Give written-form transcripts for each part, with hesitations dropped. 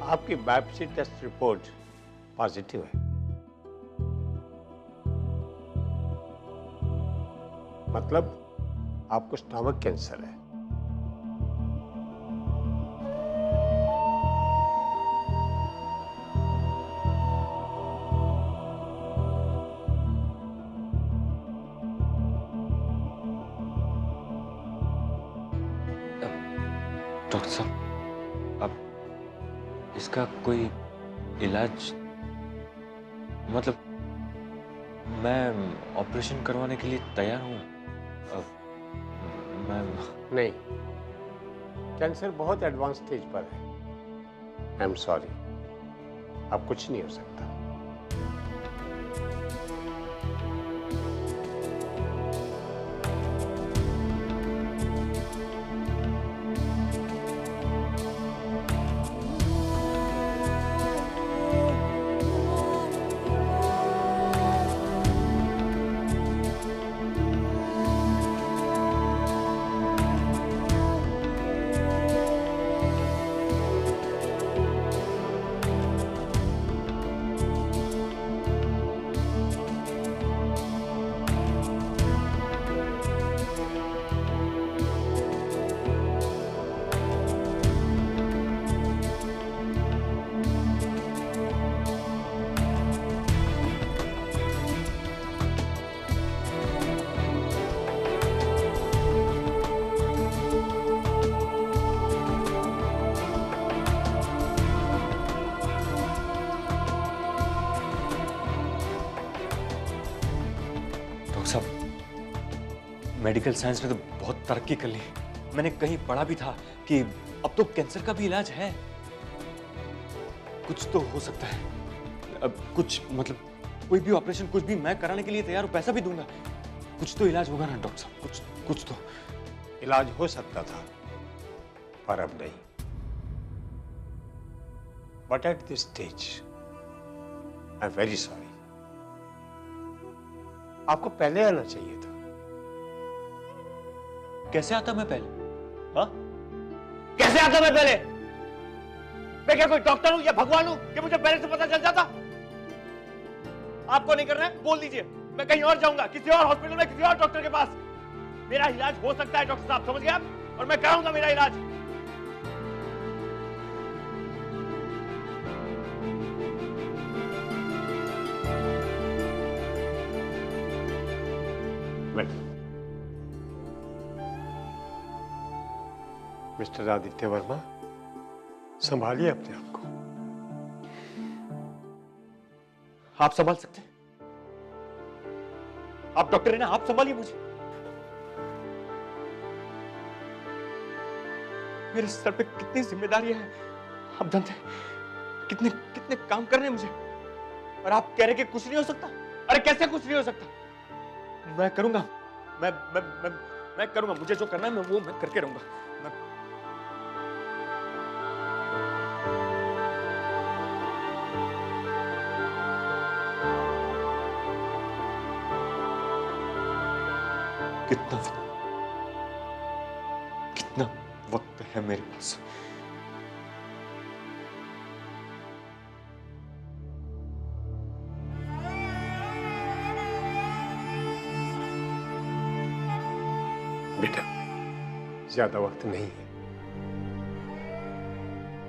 आपकी biopsy test report positive है। मतलब आपको स्टमक कैंसर है। डॉक्टर साहब, अब इसका कोई इलाज, मतलब मैं ऑपरेशन करवाने के लिए तैयार हूँ। अब मैं नहीं, कैंसर बहुत एडवांस स्टेज पर है। आई एम सॉरी, अब कुछ नहीं हो सकता। मेडिकल साइंस ने तो बहुत तरक्की कर ली। मैंने कहीं पढ़ा भी था कि अब तो कैंसर का भी इलाज है। कुछ तो हो सकता है। अब कुछ, मतलब कोई भी ऑपरेशन, कुछ भी मैं कराने के लिए तैयार हूं, पैसा भी दूंगा। कुछ तो इलाज होगा ना डॉक्टर साहब, कुछ तो इलाज हो सकता था, पर अब नहीं। But at this stage I am very sorry. आपको पहले आना चाहिए था। कैसे आता मैं पहले? हाँ, कैसे आता मैं पहले? मैं क्या कोई डॉक्टर हूं या भगवान हूं कि मुझे पहले से पता चल जाता? आपको नहीं करना है, बोल दीजिए। मैं कहीं और जाऊंगा, किसी और हॉस्पिटल में, किसी और डॉक्टर के पास। मेरा इलाज हो सकता है डॉक्टर साहब, समझ गए आप? और मैं कराऊंगा मेरा इलाज। मिस्टर आदित्य वर्मा, संभालिए अपने आप को। आप संभाल सकते हैं? आप डॉक्टर हैं ना, आप संभालिए मुझे। मेरे सर पे कितनी जिम्मेदारियां हैं, आप जानते हैं। कितने कितने काम करने हैं मुझे, और आप कह रहे कि कुछ नहीं हो सकता? अरे कैसे कुछ नहीं हो सकता? मैं करूंगा, मैं करूंगा। मुझे जो करना है मैं करके रहूंगा। कितना वक्त है मेरे पास? बेटा, ज्यादा वक्त नहीं है।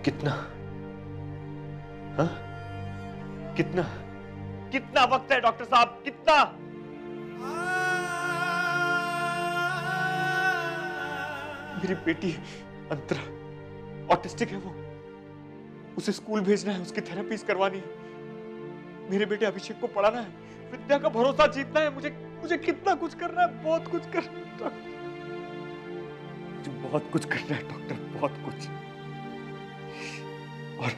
कितना? हाँ? कितना? कितना वक्त है डॉक्टर साहब, कितना? मेरी बेटी अंतरा ऑटिस्टिक है, वो उसे स्कूल भेजना है, उसकी थेरेपीज करवानी है। मेरे बेटे अभिषेक को पढ़ाना है, विद्या का भरोसा जीतना है। मुझे कितना कुछ करना है, बहुत कुछ करना है। मुझे बहुत कुछ करना है डॉक्टर, बहुत कुछ। और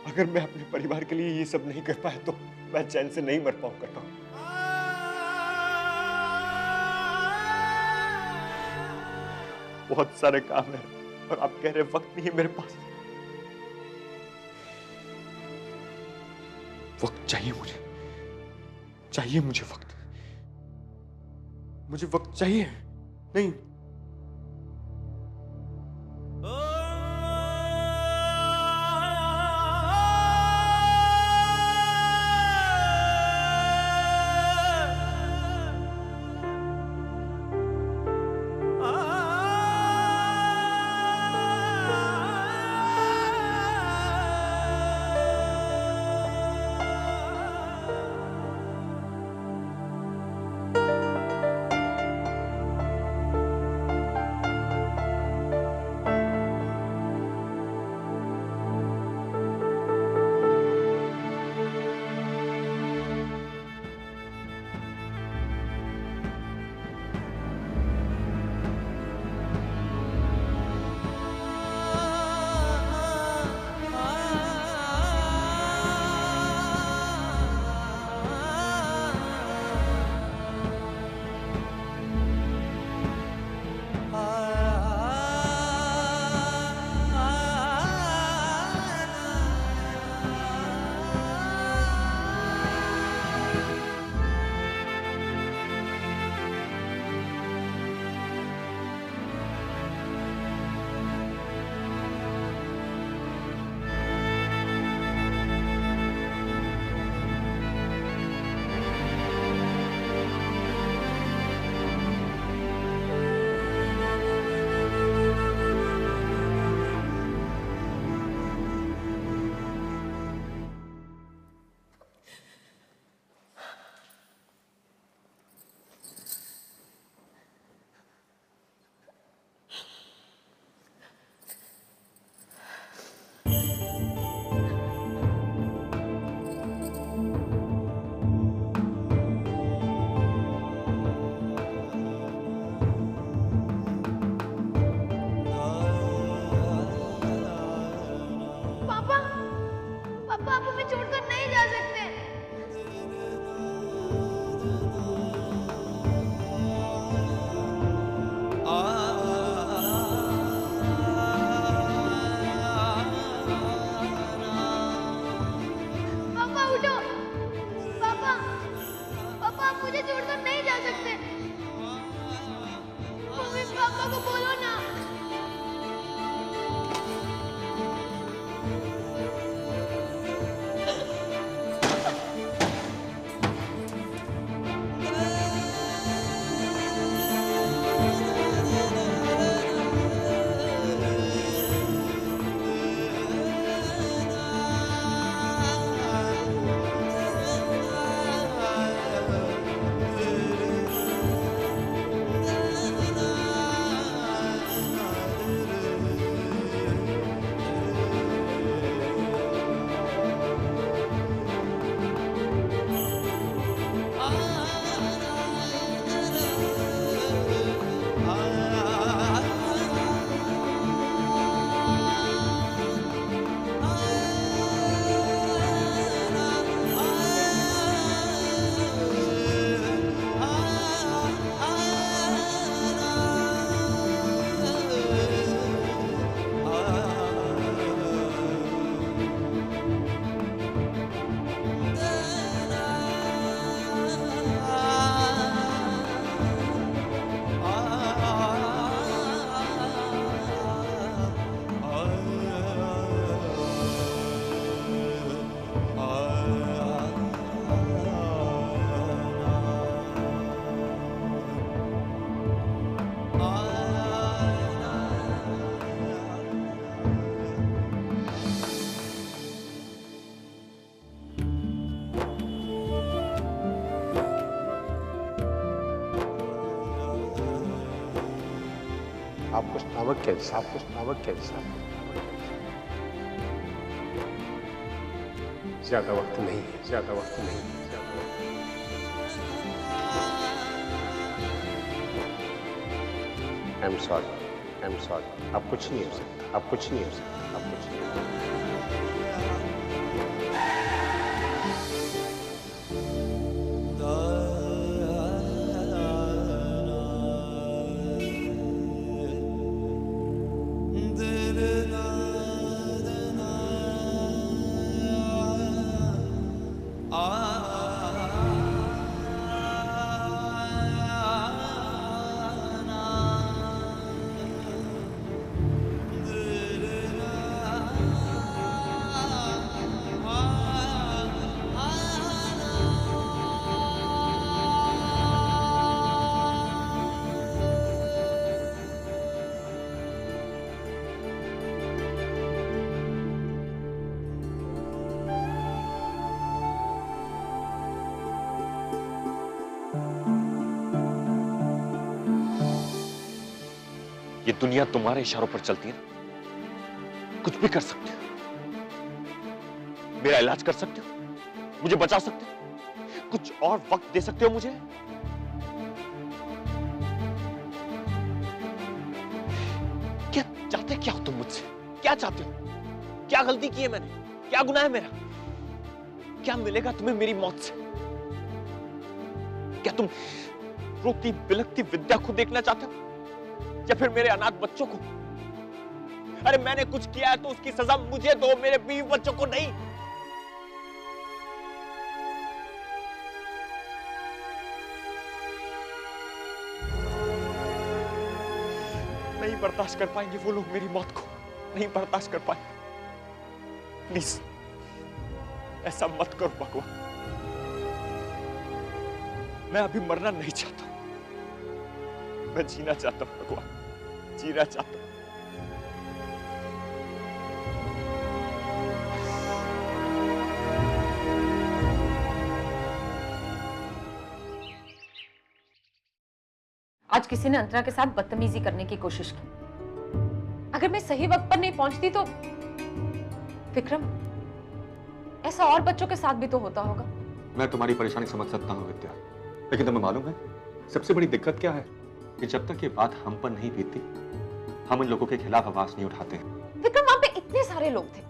अगर मैं अपने परिवार के लिए ये सब नहीं कर पाया तो मैं चैन से नहीं मर पाऊंगा डॉक्टर। बहुत सारे काम है और आप कह रहे वक्त नहीं है मेरे पास। वक्त चाहिए मुझे वक्त। मुझे वक्त चाहिए। नहीं, आप हमें छोड़कर नहीं जा सकते। पापा उठो, पापा, पापा आप मुझे छोड़कर नहीं जा सकते। मम्मी पापा को बोलो ना। आपको स्टमक कैंसर, आपको स्टमक कैंसर। ज्यादा वक्त नहीं है, ज्यादा वक्त नहीं है, ज्यादा वक्त नहीं है। I am sorry, I am sorry. आप कुछ नहीं हो सकता, आप कुछ नहीं हो सकता, आप कुछ नहीं हो सकता। ये दुनिया तुम्हारे इशारों पर चलती है ना, कुछ भी कर सकते हो। मेरा इलाज कर सकते हो, मुझे बचा सकते हो, कुछ और वक्त दे सकते हो मुझे। क्या चाहते क्या हो तुम मुझसे? क्या चाहते हो? क्या गलती की है मैंने? क्या गुनाह है मेरा? क्या मिलेगा तुम्हें मेरी मौत से? क्या तुम रोती बिलखती विद्या को देखना चाहते हो या फिर मेरे अनाथ बच्चों को? अरे मैंने कुछ किया है तो उसकी सजा मुझे दो, मेरे बीवी बच्चों को नहीं। नहीं बर्दाश्त कर पाएंगे वो लोग मेरी मौत को, नहीं बर्दाश्त कर पाएंगे। प्लीज ऐसा मत करो भगवान। मैं अभी मरना नहीं चाहता, मैं जीना चाहता हूं भगवान, जीना चाहता हूं। आज किसी ने अंतरा के साथ बदतमीजी करने की कोशिश की। अगर मैं सही वक्त पर नहीं पहुंचती तो विक्रम, ऐसा और बच्चों के साथ भी तो होता होगा। मैं तुम्हारी परेशानी समझ सकता हूँ विद्या, लेकिन तुम्हें मालूम है सबसे बड़ी दिक्कत क्या है? कि जब तक ये बात हम पर नहीं बीतती, हम इन लोगों के खिलाफ आवाज नहीं उठाते हैं। विक्रम, वहां पे इतने सारे लोग थे,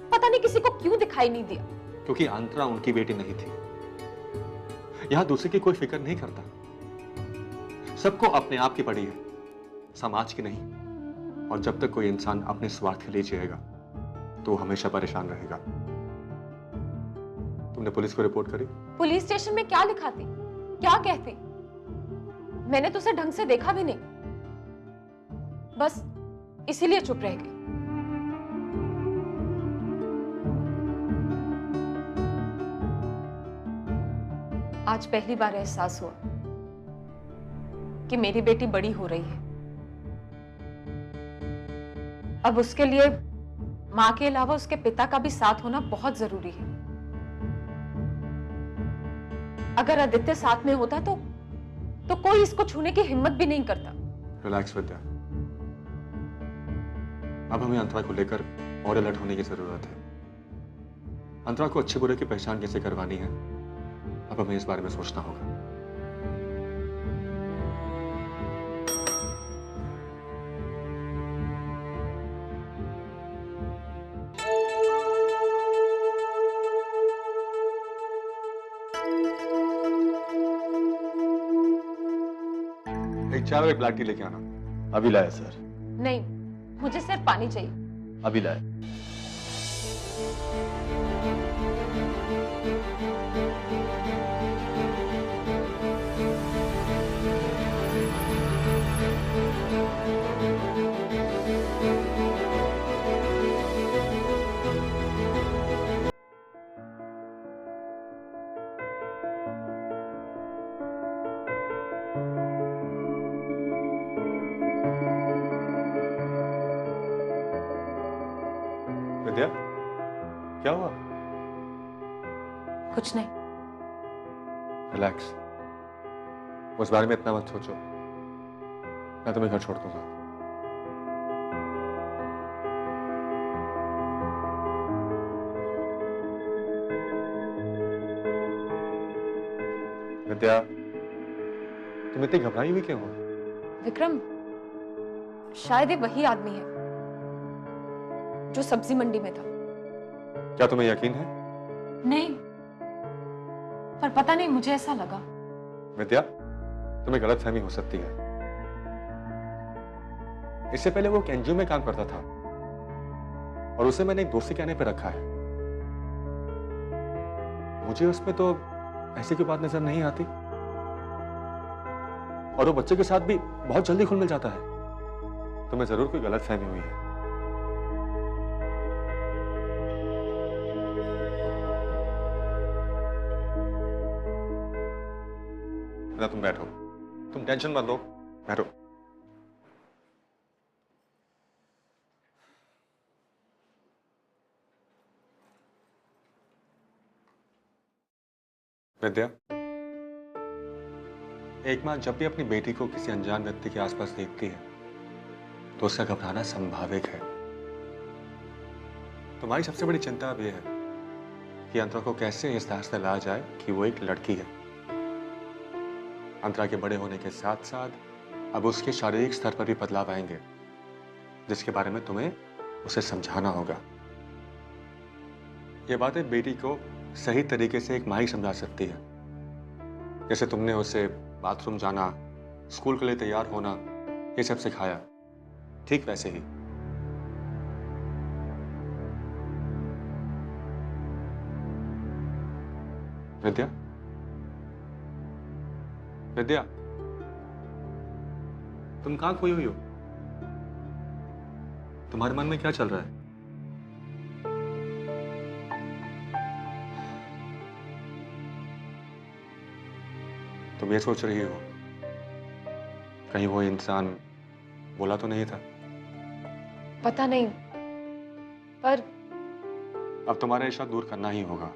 पता नहीं किसी को क्यों दिखाई नहीं दिया। क्योंकि अंतरा उनकी बेटी नहीं थी। यहां दूसरे की कोई फिक्र नहीं करता, सबको अपने आप की पड़ी है, समाज की नहीं। और जब तक कोई इंसान अपने स्वार्थ के लिए जिएगा तो वो हमेशा परेशान रहेगा। तुमने पुलिस को रिपोर्ट करी? पुलिस स्टेशन में क्या लिखाती, क्या कहती? मैंने तो उसे ढंग से देखा भी नहीं, बस इसीलिए चुप रह गई। आज पहली बार एहसास हुआ कि मेरी बेटी बड़ी हो रही है। अब उसके लिए मां के अलावा उसके पिता का भी साथ होना बहुत जरूरी है। अगर आदित्य साथ में होता तो कोई इसको छूने की हिम्मत भी नहीं करता। रिलैक्स विद्या, अब हमें अंतरा को लेकर और अलर्ट होने की जरूरत है। अंतरा को अच्छे बुरे की पहचान कैसे करवानी है, अब हमें इस बारे में सोचना होगा। एक चाय और एक ब्लैक टी लेके आना। अभी लाया सर। नहीं, मुझे सिर्फ पानी चाहिए। अभी लाया। विद्या, क्या हुआ? कुछ नहीं। रिलैक्स, उस बारे में इतना मत सोचो, मैं तुम्हें घर छोड़ दूंगा। विद्या, तुम इतनी घबराई हुई क्यों हो? विक्रम, शायद ये वही आदमी है जो सब्जी मंडी में था। क्या तुम्हें यकीन है? नहीं, पर पता नहीं, मुझे ऐसा लगा। विद्या, तुम्हें गलतफहमी हो सकती है। इससे पहले वो एक एनजीओ में काम करता था और उसे मैंने एक दोस्ती कहने पे रखा है। मुझे उसमें तो ऐसी कोई बात नजर नहीं आती, और वो बच्चे के साथ भी बहुत जल्दी घुल मिल जाता है। तुम्हें जरूर कोई गलतफहमी हुई है। ना, तुम बैठो, तुम टेंशन मत लो, बैठो। विद्या, एक मां जब भी अपनी बेटी को किसी अनजान व्यक्ति के आसपास देखती है तो उसका घबराना संभाविक है। तुम्हारी सबसे बड़ी चिंता अब यह है कि अंतरा को कैसे इस दास से लाया जाए कि वो एक लड़की है। अंतरा के बड़े होने के साथ साथ अब उसके शारीरिक स्तर पर भी बदलाव आएंगे, जिसके बारे में तुम्हें उसे समझाना होगा। ये बातें बेटी को सही तरीके से एक मां ही समझा सकती है। जैसे तुमने उसे बाथरूम जाना, स्कूल के लिए तैयार होना, ये सब सिखाया, ठीक वैसे ही। विद्या, विद्या, तुम कहां खोई हुई हो? तुम्हारे मन में क्या चल रहा है? तुम ये सोच रही हो कहीं वो इंसान बोला तो नहीं था? पता नहीं, पर अब तुम्हारा ये शक दूर करना ही होगा।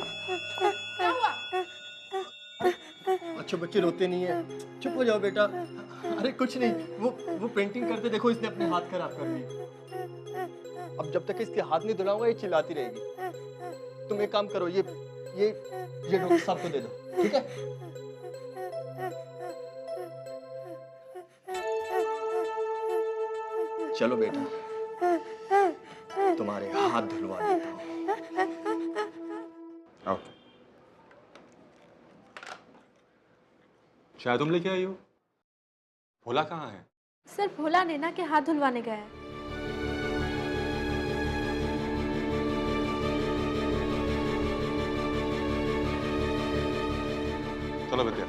क्या हुआ? अच्छे बच्चे रोते नहीं है, चुप हो जाओ बेटा। अरे कुछ नहीं, वो पेंटिंग करते देखो इसने अपने हाथ खराब कर लिए। अब जब तक इसके हाथ नहीं धुलाऊंगा ये चिल्लाती रहेगी। तुम एक काम करो, ये डॉक्टर साहब को दे दो, ठीक है? चलो बेटा, तुम्हारे हाथ धुलवा देता हूँ। आओ। चाय तुम लेके आई हो? भोला कहाँ है? सर भोला नैना के हाथ धुलवाने गया है। चलो विद्या।